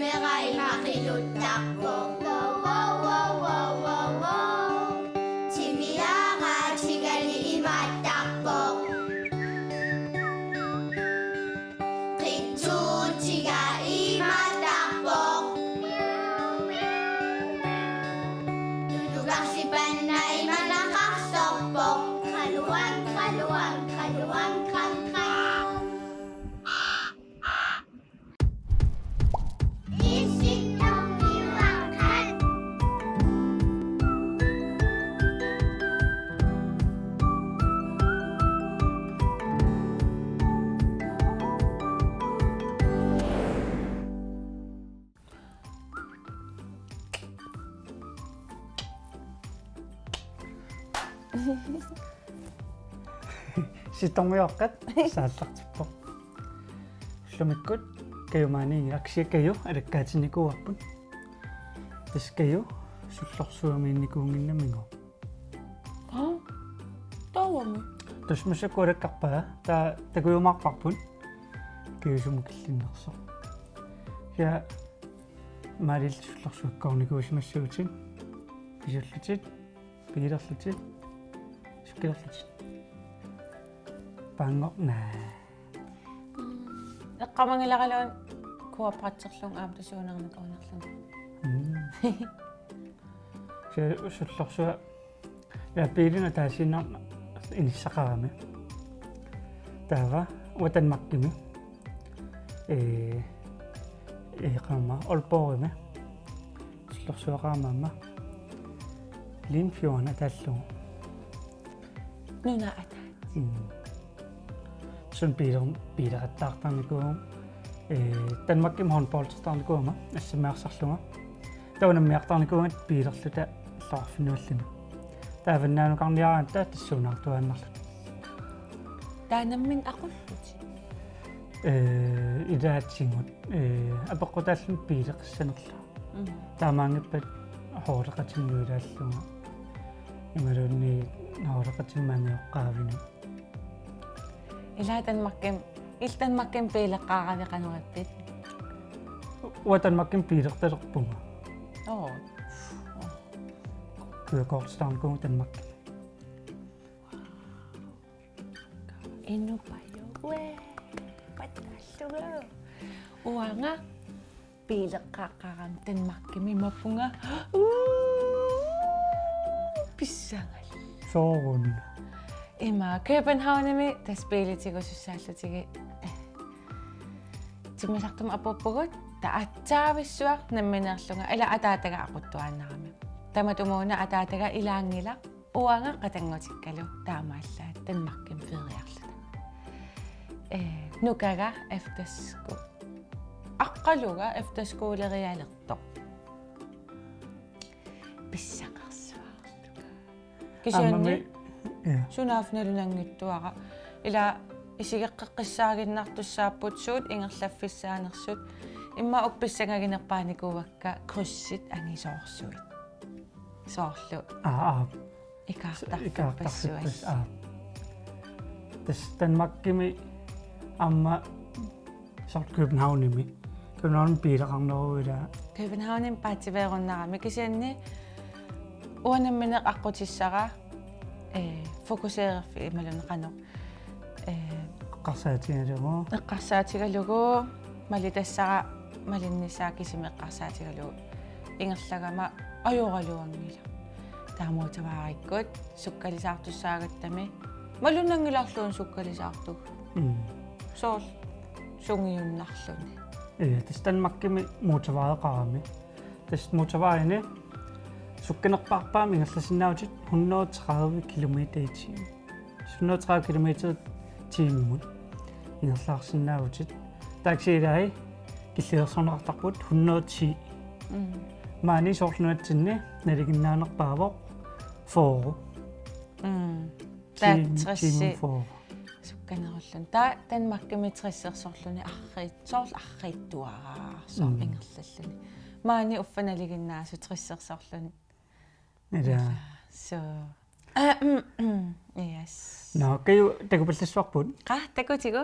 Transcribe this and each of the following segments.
Meray makilutako wow wow wow wow wow wow Chimiyaga chigali imatakbo Kitsu chiga imatakbo Dudugak si Panay malakaksokpok Kaluwag, kaluwag, kaluwag, kangkang Isip ng iwakan Sitonguyaqat saallartippo llumikut kayumaani aksiakayu alakkaatinnikuarput taskayu sullorsuamiinnikuunginnamingo Tawami. tusmusakkualakkarpaa taa takuyumaarparput kiyusumukillinnerso ya maalil sullorsuakkaornikuusmassautin pisullutit piilerlutit sukkilerlutit pangornaa Eqqamangilaqaluun kuapratserlung aaptasuunarnaqaunarlun. se sullorsua ja piilina taasinnar inissaqarami taava watanmakkimi qamma olpoorimi sullorsuaqaamaamma Limfjorden taallugu Nuna ata. sun piileqattaartarnikuum Danmarkim håndboldstarnikuuma ассимаарсарлунга таунаммиартарникуунgat piilerluta иллаарфинуаллуни тааваннаанукарниараатта тассуунартуааннарлут Taanammin aqullut. илаатсигут апеққутааллун piileqissanerla таамаангиппат хоолеқатиннуилааллунга ималуунни хоолеқатиммааниоққаавину Iltanmakkim piileqqaaqaviqanuappit. watanmakkim piilertalerpunga Oo. kørekortstarnikuunga tanmakkim Inupayowe. Patallugu. Uanga piileqqaaqaqam tanmakkimi mappunga. Pissangal. soorun Ima Københavnimi taspiilitigusussaallutigi timmasartum apuppugut taatsaavissua nammineerlunga ala ataataga aquttuaannarami tamatumuuna ataataga ilaangila uanga qatangutikkalu taamaallaat tanmakkim feriarluta nukaga eftersku aqqaluga efterskuulerialertoq pissaqarsuartuga kisianni Sunaafnalunanngittuaqa ila isigeqqeqqissaaginnartussaaput suut ingerlaffissaanersut imma uppissangaginerpaanikuuvakka kryssit angisoorsuit soorlu ikaartarpassuas tas tanmakkimi amma sort Københavnimi København piileqarneruila Københavnin paativeerunnarami kisianni uanammineq aqqutissara fokuseerfi imalunqanoq qarsaatigalugu eqqarsaatigalugu malitassara malinnisaa kisimeqqarsaatigalugu ingerlagama ajuraluangila taamuutavaarikkut sukkalisaartussaagattami malunangilarluun sukkalisaartug soorl sungiunnarluni tas tanmakkimi motorvareqarami tas motorvejene sukkenerparpaami ingerlasinnaautit 130 km/t 130 km/t ingerlaarsinnaavutit taksiilai killeersornertarput 110 maani soorlunuatsinni naliginnaanerpaavoq fooru taatrissi sukkanerullun tanmakkimi trissersorluni soorl arriittuaraa soorpingerlalluni maani uffanaliginnaasu trissersorluni ila so yes no kayu takupallassuarput takutigu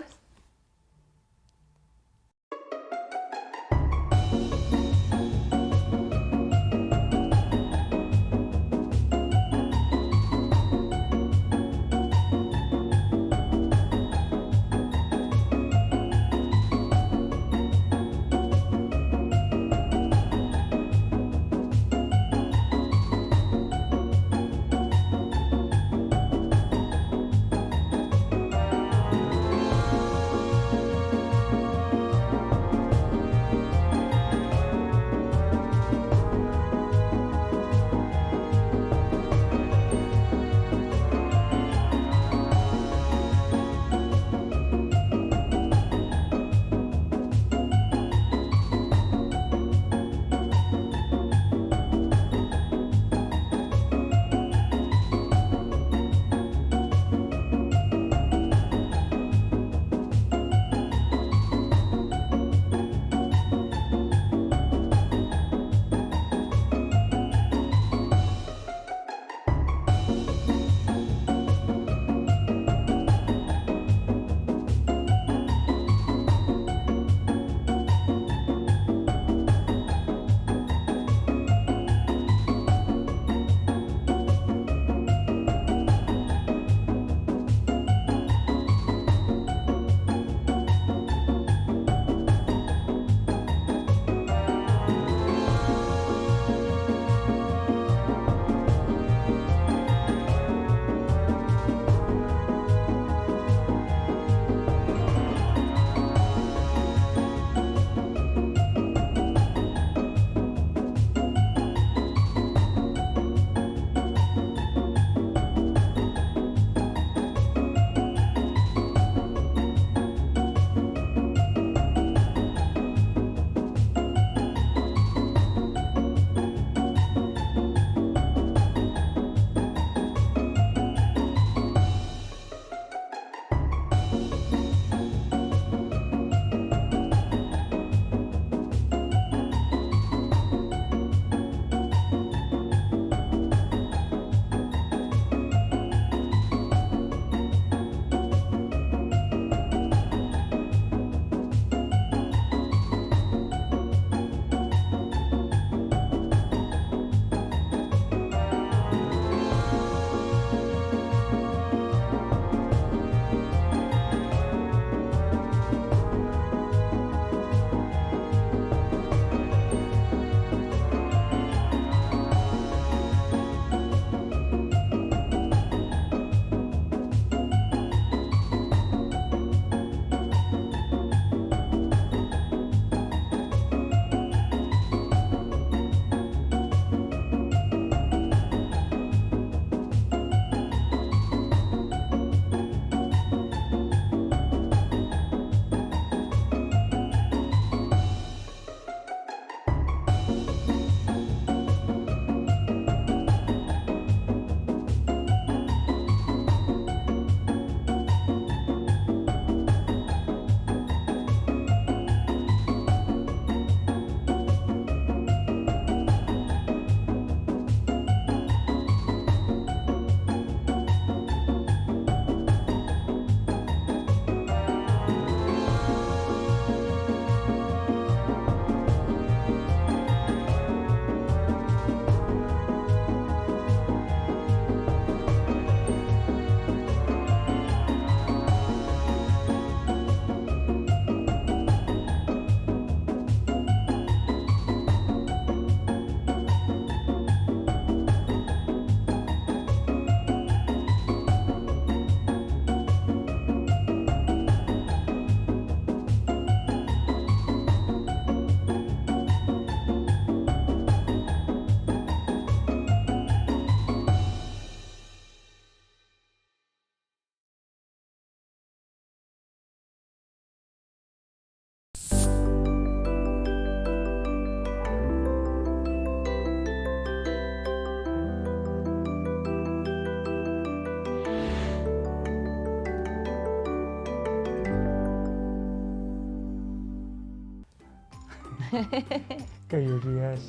kayurias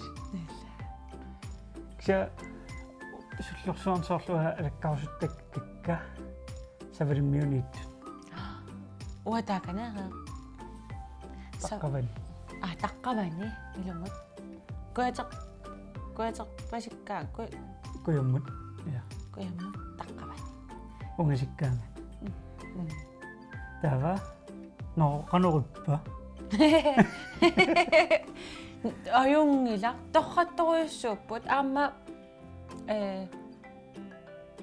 ksia sullorsuan soorlua alakkausuttak kikka savalimmiunit уатааканаа taqqavan таққавани илумут куатеқ пасиккаа kuyummut ja куяммут таққавани ungasikkaanga tava no qanoruppa аюнгила торратторюссууппут аама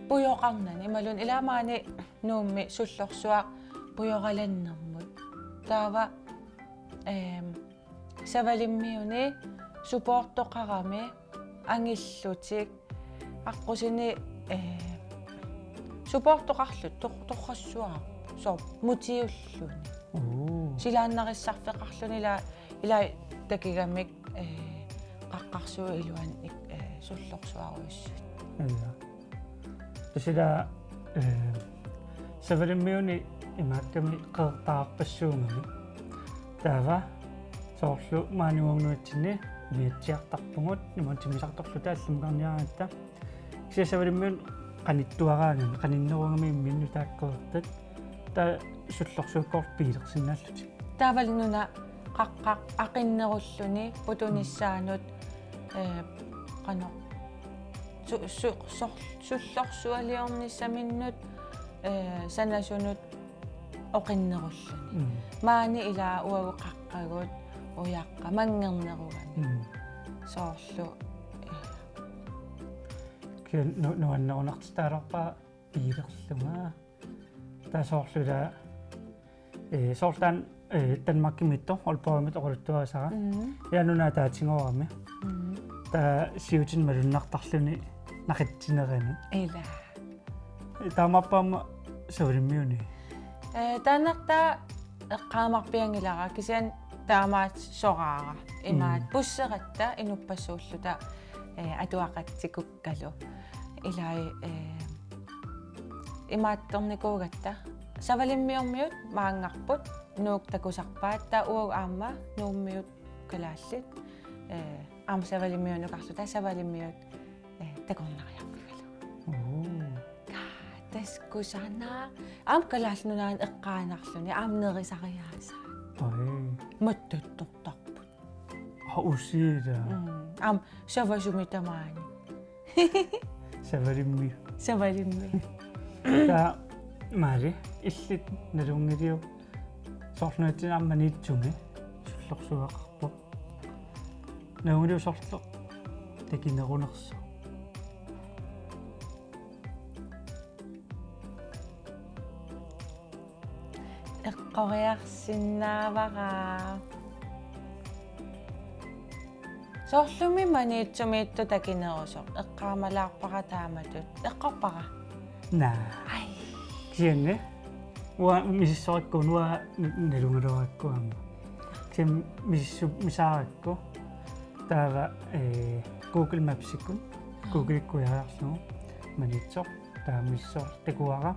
пуйоқарнани малун иламаани нуумми суллорсуаа пуйораланнэрмут таава савалиммиуни суппортоқарами ангиллутик аққусини суппортоқарлут торрассуаа соо мутиуллуни силааннариссарфеқарлуни ила такигамик қаққарсуа илуан суллорсуаруйуссут ja tusila savalimmiuni imaakkami qeertaarpassuungami taava soorlu maaniuagnuatsinni miatsiartarpungut numan timisartorluta allumkarniaratta kisia savalimmiun qanittuaraangami qaninneruangami imminnu taakkeertat ta sullorsuukkoor piilersinnaalluti таавалнуна қаққақ ақиннеруллуни путунissaанут қано суллорсуалиорниссаминнут санасунут оқиннеруллуни маани илаа уагу қаққагут уяаққа мангернеругами соорлу kien nuannerunartitaalorpaa piilerlunga taasooрлула soortaan Danmarkkimittor olpoimit oquluttuaasara yaanuna taatiнгorami ta siutin malunnartarluni naqittinerani ила taamappaama savalimmiuni таанерта эққаамарпиангилара кисиан таамаат сораара имаат пуссератта инуппассууллута атуақатсикуккалу илай имаатторникуугатта савалиммиормиут маангарпут нуук такусарпаат та уаг аама нууммиут калааллит аама савалиммиунукарлута савалиммиут такорнариарпигалу таскусана аам калаалнунаан эққаанарлуни аамнерисариааса ai маттуттортарпут hausiida аам савасумитамаани savalimmi савалимми ta mari illit nalungiriu soorlunatinarmanitsungi sullorsuaqarpu naungiriu soorlu takinerunersu эққориарсинаавараа соорлуми маниитсумиитту такинерусо эққаамалаарпара тааматут эққорпара na ай kianne wa misissorikkuunua nalungeluarakkuama kiam misaarakku taava Google Mapsikkun Google-ikkuyaarlugu manitsoq taamissor takuara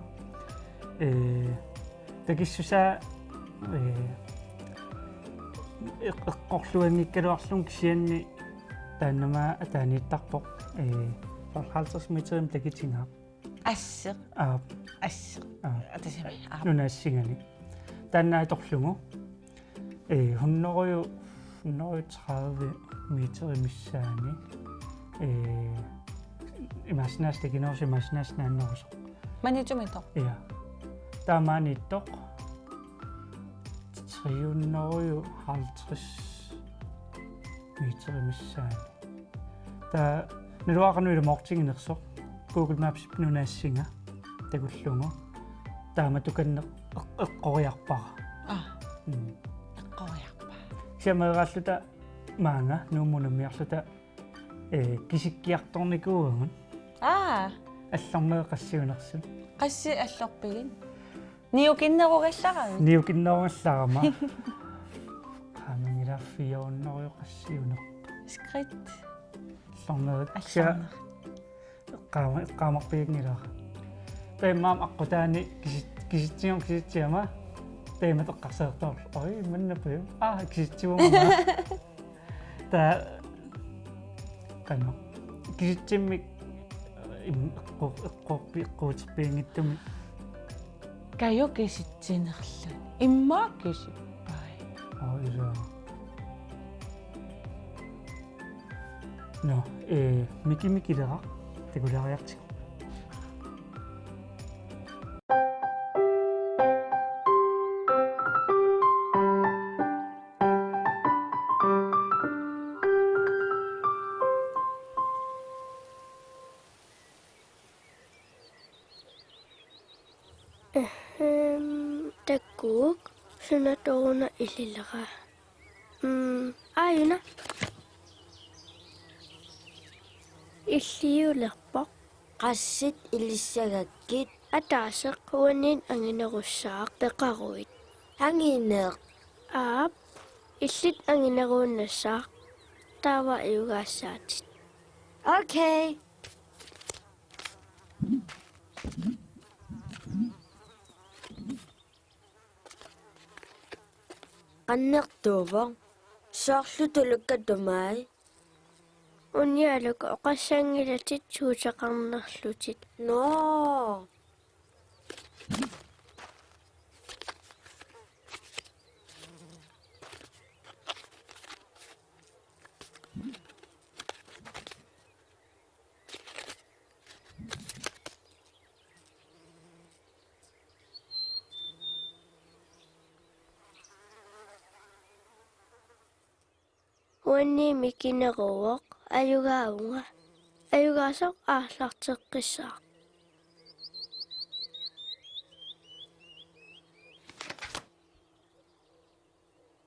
takissusaa eqqorluangikkaluarlung kisianni taannama ataaniittarpoq 50 meterim takitingaa ассеқ ассеқ атасими нунаассигани тааннааторлугу 130 метери миссаани имаснаас тагинерси маснаас нааннерусо маниитсумитоо я таамааниттоқ 350 метери миссаани та нэлуақарнуила мортингинерсоқ Google Maps нунаассинга такуллугу таама туканне эққориарпара эққориарпа сиамерааллута маанга нууммунаммиарлута кисиккиарторникууган аллармеэқассиунерсут қасси аллорпигин ниукиннеругалларами ниукиннеругалларама qaamangilaffiornoriuqassiuner скрит аллармеэкся qaamaqpiignilar taimmaam aqqutaani kisitsиама taimат eqqarseertorlu oi mannapiu kisitsigumaa та кано киситсиммик эққуутиппиингиттуми Kayo kisitsinерlun. Imma kisippai. иса но микимикилера тикулариартик Takkuuk sunatoona ililera. Ayuna. Illiulerpoq qassit ilissagakkit ataaseq uanin anginerussaaq peqaruit. Angineeq. Aap illit angineruunnassaaq taava iugaassaatit. Okay. Qannertuuvaq soorlutulukkatumaai unialuk oqassangilatit suutaqarnerlutit no Uanni mikineruuq ayugaunga ayugaasoq aarlarteqqissaaq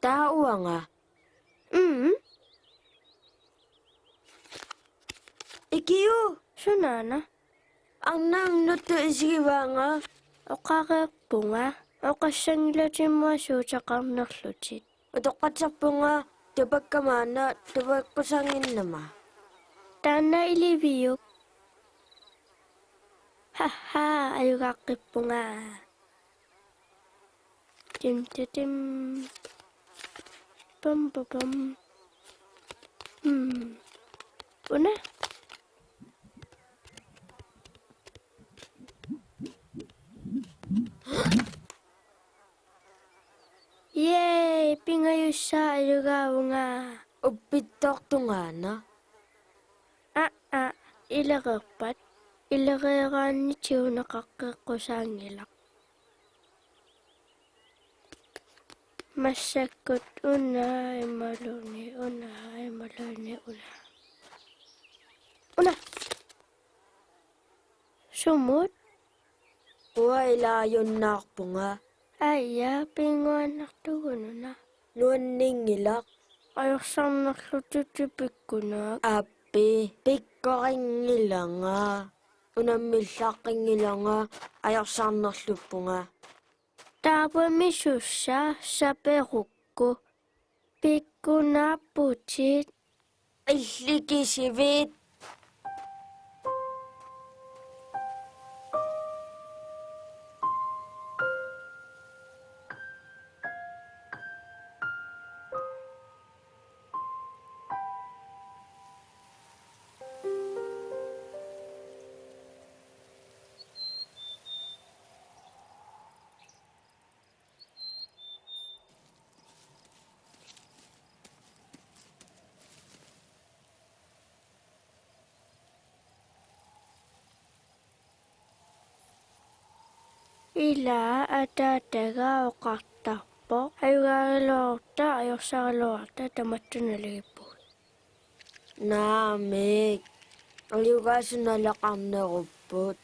Tauanga Ikiu sunana Annang nuttu isigivaanga oqareerpunga oqassangilatimma suutaqarnerlutit Utoqqatsarpunga Tupakkamaana tupakkusanginnama. Taanna iliviyuk. Haha, ayugaqqippunga. Tim. Pam. Una? Yay! Pingayussa ayugaunga. Uppittortungana. Ilereerpat. Ilereeraanni tiunaqaqqeqqusaangilaq. Massakkut imaluni. Una. Sumut. Uailaayunnaarpunga. Aija, pinguannartugununa. Nuanningilaq. Ajorsaarnerlututipikkunaak. Appi, pikkoringilanga. Unammillaaqqingilanga ajorsaarnerluppunga. Taapamisussa saperukku. Pikkunapputit. Illikisivit. Ila ataataga oqartarpoq ayugaagiluarta ajorsagiluarta tamattunaligipput Naamik ayugaasunalaqarnerupput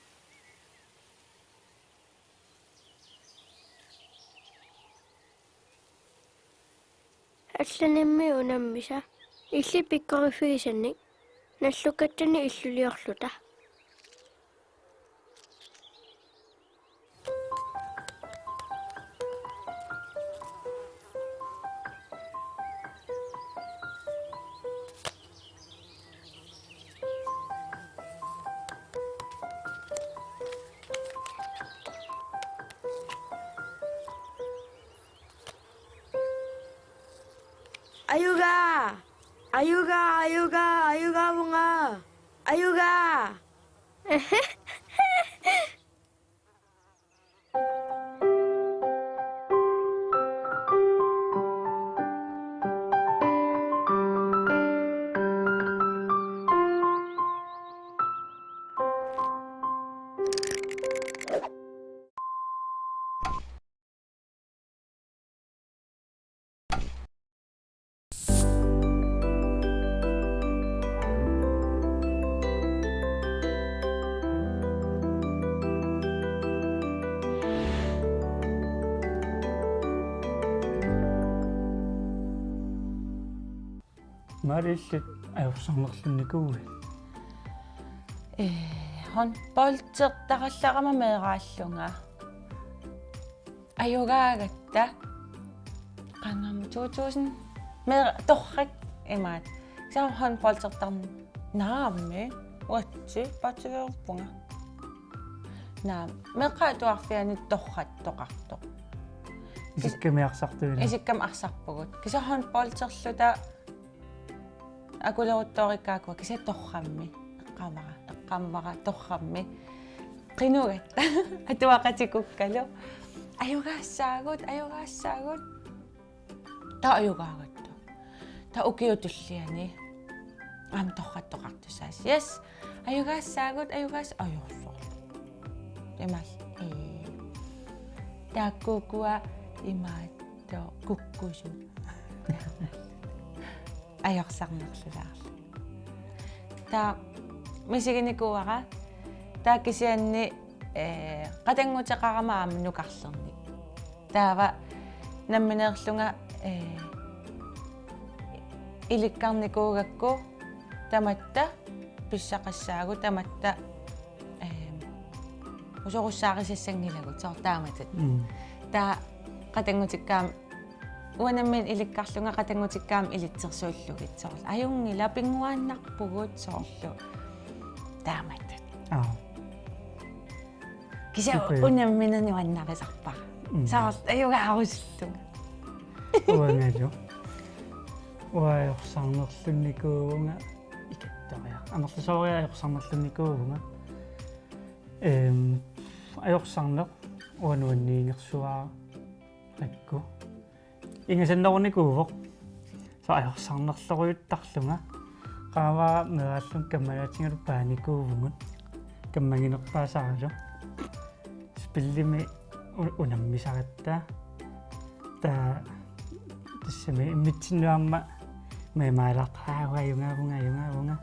Allanimmi unammisa illi pikkorifigisannik nallukattani illuliorluta Ayuga mo nga. Ayuga! Marillit ajorsornerlunnikugui. Hon poltertaqallaqama meeqaallunga. Ayugaagatta qanam 2000 torrak imaat. Saa hon poltertarn naammi uatsi pativerpunga. Naam meeqaatuarfiani torrat toqartoq. Isikkamiaqsartuila. Isikkam arsarpugut. Kisa hon polterluta akuleruttoorikkaakua kisa torrammi. Eqqamara torrammi. Qinugatta atuaqatikukkalu. Ayugaassaagut. Ta ayugaagattu. Ta ukiutulliani. Am torrattoqartussaas. Yes. Ayugaassaagut ajorsorlu. Temal. Taakkuukua imaatto kukkusu. Ajorsornerlulaarlu. Ta misiginikuara taakisianni qatanguteqarama aam nukarlerni. Taava nammineerlunga ilikkarnikuugakku tamatta pissaqassaagu tamatta usorussaarisassangilagut soortaamatat. Ta qatangutikkaam uanammin ilikkarlunga qatangutikkaam ilitsersuullugit soorl ajungila pinguaannarpugut soorlu taamattat. Kisa unamminani uannarisarpara. Soorl ajugaarusulluga. Uangaju. Ajorsornerlunikuunga ikattariaq. Anerlusoria ajorsornerlunikuunga. Ajorsorneq uanuanniingersuaa akku. Ingasannerunikuuvoq. Sa ajorsornerloruyuttarlunga. Qaavaa meeraallun kammalaatingalu paanikuuvungut. Kammaginerpaasaralu. Spillimi unammisaqattaa. Ta tassami immitsinnuamma meemaalartaaga ayungaavunga.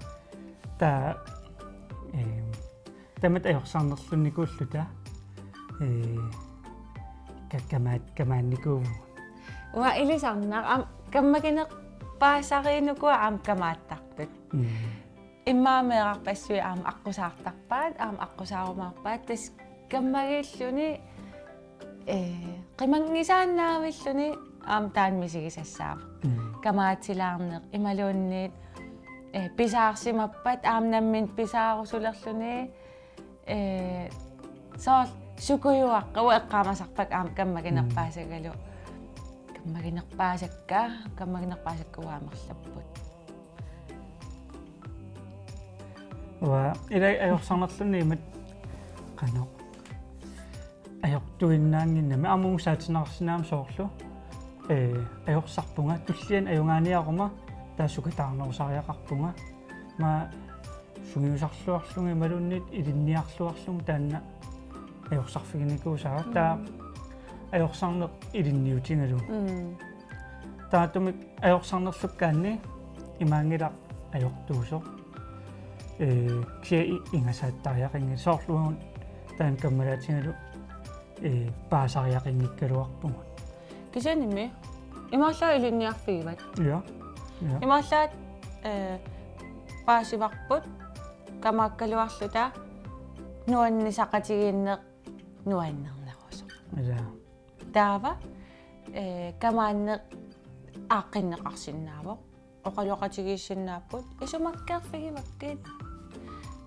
Ta tamat ajorsornerlunikuulluta. Kamaannikuuvungut. Wa ilisarnaq am kammaginerpaasariinukua aam kamaattaqtut. Immaameeqarpassui aam aqusaartarpaat aam aqusaarumaarpaat tas kammagilluni qimangisaannaavilluni aam taanmisigisassaava. Kamaatilaarneq imaluunniit pisaarsimappat aam nammin pisaarusulerluni soorl sukuyuaqqa eqqaamasarpak aam kammaginerpaasagalu. Kammaginerpaasakka uaamerlapput. Wa ilai ajorsornerlunniimat qanoq ajortuinnaanginnami aamungusaatinerarсинаам soorlu ajorсарpunga tullian ajungaaniaquma taassukataarnerusariaqarpunga ma sungiusarluarlunga malunniit ilinniarluarlunga taanna ajorсарфигиникуусаа taa ajorsorneq ilinniutingalu taatumik ajorsornerlukkaanni imaangilaq ajortuusoq ksia ingasaattariaqingi soorluun taan kammalaatingalu paasariaqinngikkaluarpungut. Kisanimi imaallaa ilinniarfigivat. Ja. Imaallaat paasivarput kamaakkaluarluta nuannisaqatigiinneq nuannernerusoq. Ja. Taava kamaanneq aaqqinneqarsinnaavoq oqaloqatigiissinnaaput isumakkeerfigivakkit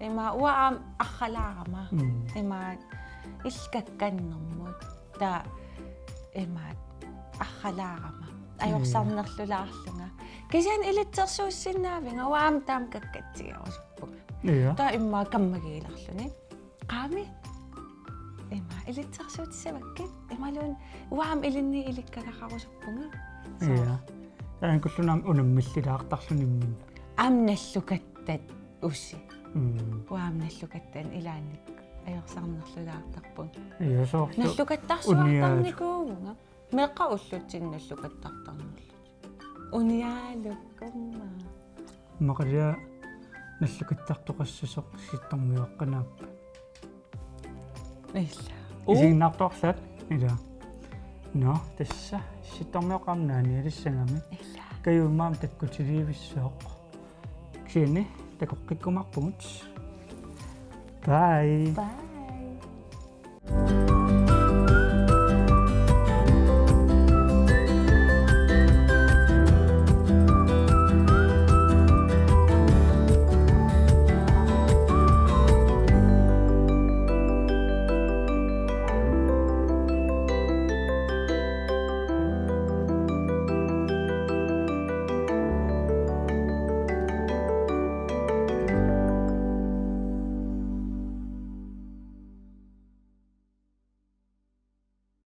ima uaam arralaarama imaat illakkannermut ta imaat arralaarama ajorsornerlulaarlunga Kisian ilitsersuussinnaavin awaam taam kakkatsigarussuppuga. Ja. Taa immaa kammagiilarluni. Qaami. Imma ilitsersuutissavakkit. Imaluun uaam ilinni ilikkakaqarusuppunga. Ja. Tän kullunaam unammillaaqtarlunimmin. Amnallukattat ussi. Uaam nallukattan ilaannik ajorsaarnerlulaartarpun. Ja, soorlu. Nallukattarsuartarnikuugunga. Meqqa ullutin nallukattartarnerlut. Uniaalukkumma. Maqalia nallukattartoqassusoq sittarmiuqqanaappa. Illa. Isinnartorlat ila. No, tassa sittarmiuqqarnaani ilissangami. Illa. Kayummaam takkutiliivissuoq. Ksiini takoqqikkumarpugut. Bye. Bye.